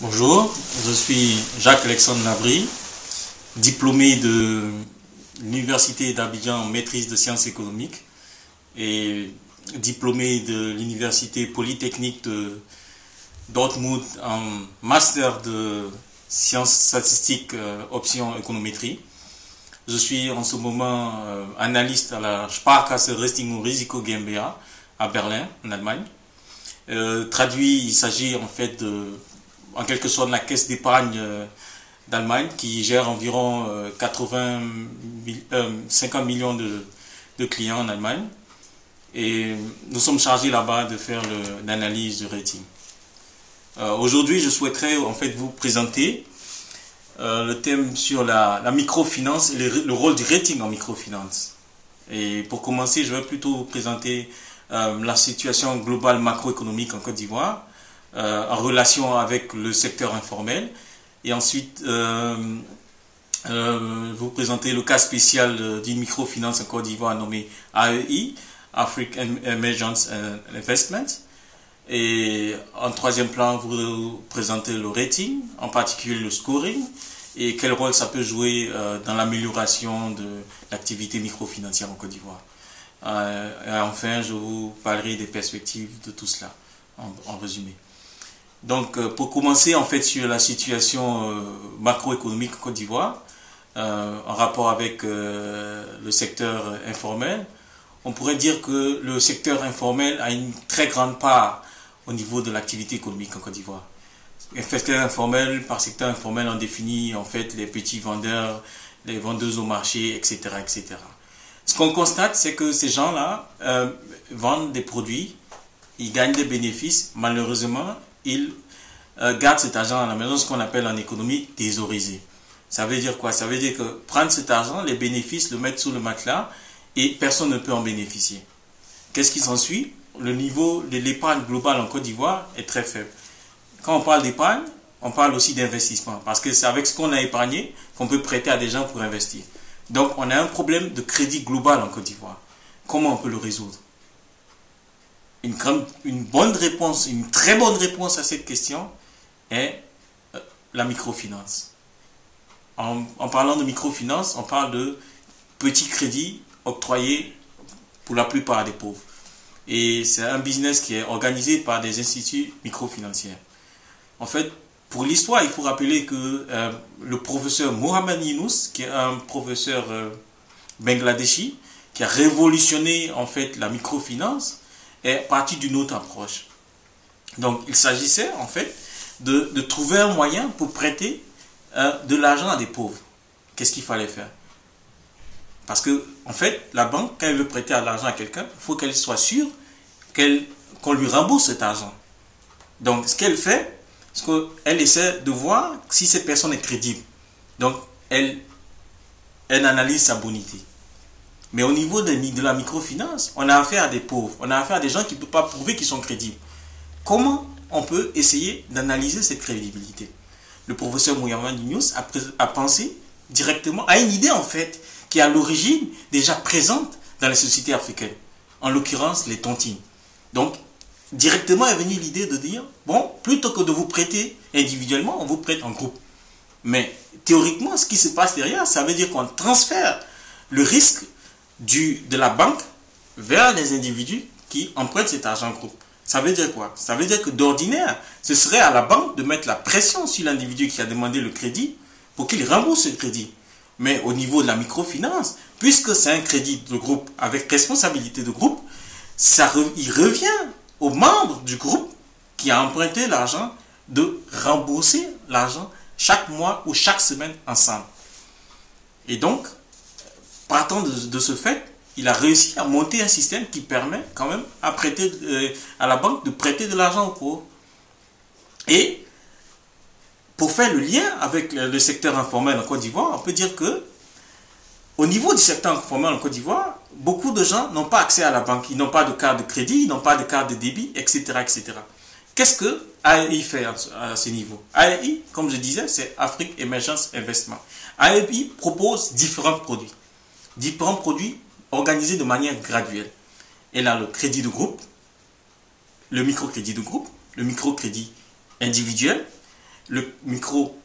Bonjour, je suis Jacques-Alexandre Lavry, diplômé de l'Université d'Abidjan en maîtrise de sciences économiques et diplômé de l'Université Polytechnique de Dortmund en master de sciences statistiques option économétrie. Je suis en ce moment analyste à la Sparkasse Resting Risiko GmbH à Berlin, en Allemagne. Traduit, il s'agit en fait en quelque sorte de la caisse d'épargne d'Allemagne qui gère environ 50 millions de clients en Allemagne. Et nous sommes chargés là-bas de faire l'analyse du rating. Aujourd'hui, je souhaiterais en fait vous présenter le thème sur la microfinance et le rôle du rating en microfinance. Et pour commencer, je vais plutôt vous présenter la situation globale macroéconomique en Côte d'Ivoire en relation avec le secteur informel. Et ensuite, vous présenter le cas spécial d'une microfinance en Côte d'Ivoire nommée AEI, African Emergence Investment. Et en troisième plan, vous présenter le rating, en particulier le scoring, et quel rôle ça peut jouer dans l'amélioration de l'activité microfinancière en Côte d'Ivoire. Et enfin, je vous parlerai des perspectives de tout cela, en résumé. Donc, pour commencer, en fait, sur la situation macroéconomique en Côte d'Ivoire, en rapport avec le secteur informel, on pourrait dire que le secteur informel a une très grande part au niveau de l'activité économique en Côte d'Ivoire. Secteur informel, par secteur informel, on définit en fait les petits vendeurs, les vendeuses au marché, etc., etc. Ce qu'on constate, c'est que ces gens-là vendent des produits, ils gagnent des bénéfices, malheureusement, ils gardent cet argent à la maison, ce qu'on appelle en économie thésaurisé. Ça veut dire quoi? Ça veut dire que prendre cet argent, les bénéfices, le mettre sous le matelas et personne ne peut en bénéficier. Qu'est-ce qui s'ensuit? Le niveau de l'épargne globale en Côte d'Ivoire est très faible. Quand on parle d'épargne, on parle aussi d'investissement parce que c'est avec ce qu'on a épargné qu'on peut prêter à des gens pour investir. Donc on a un problème de crédit global en Côte d'Ivoire. Comment on peut le résoudre? Une bonne réponse, une très bonne réponse à cette question est la microfinance. En parlant de microfinance, on parle de petits crédits octroyés pour la plupart des pauvres. Et c'est un business qui est organisé par des instituts microfinanciers. En fait, pour l'histoire, il faut rappeler que le professeur Mohamed Yunus, qui est un professeur bangladeshi, qui a révolutionné en fait la microfinance, est parti d'une autre approche. Donc, il s'agissait en fait de trouver un moyen pour prêter de l'argent à des pauvres. Qu'est-ce qu'il fallait faire? Parce que, en fait, la banque, quand elle veut prêter de l'argent à quelqu'un, il faut qu'elle soit sûre qu'on lui rembourse cet argent. Donc, ce qu'elle fait, c'est qu'elle essaie de voir si cette personne est crédible. Donc, elle analyse sa bonité. Mais au niveau de la microfinance, on a affaire à des pauvres. On a affaire à des gens qui ne peuvent pas prouver qu'ils sont crédibles. Comment on peut essayer d'analyser cette crédibilité? Le professeur Mohamed Yunus a pensé directement à une idée en fait qui est à l'origine déjà présente dans les sociétés africaines. En l'occurrence, les tontines. Donc, directement est venue l'idée de dire, bon, plutôt que de vous prêter individuellement, on vous prête en groupe. Mais théoriquement, ce qui se passe derrière, ça veut dire qu'on transfère le risque de la banque vers les individus qui empruntent cet argent en groupe. Ça veut dire quoi? Ça veut dire que d'ordinaire, ce serait à la banque de mettre la pression sur l'individu qui a demandé le crédit pour qu'il rembourse ce crédit. Mais au niveau de la microfinance, puisque c'est un crédit de groupe avec responsabilité de groupe, il revient aux membres du groupe qui a emprunté l'argent de rembourser l'argent chaque mois ou chaque semaine ensemble. Et donc, partant de ce fait, il a réussi à monter un système qui permet quand même à la banque de prêter de l'argent aux pauvres. Et pour faire le lien avec le secteur informel en Côte d'Ivoire, on peut dire que au niveau du secteur informel en Côte d'Ivoire, beaucoup de gens n'ont pas accès à la banque. Ils n'ont pas de carte de crédit, ils n'ont pas de carte de débit, etc. etc. Qu'est-ce que AEI fait à ce niveau? AEI, comme je disais, c'est African Emergence Investment. AEI propose différents produits. Différents produits organisés de manière graduelle. Elle a le crédit de groupe, le microcrédit de groupe, le microcrédit individuel, le micro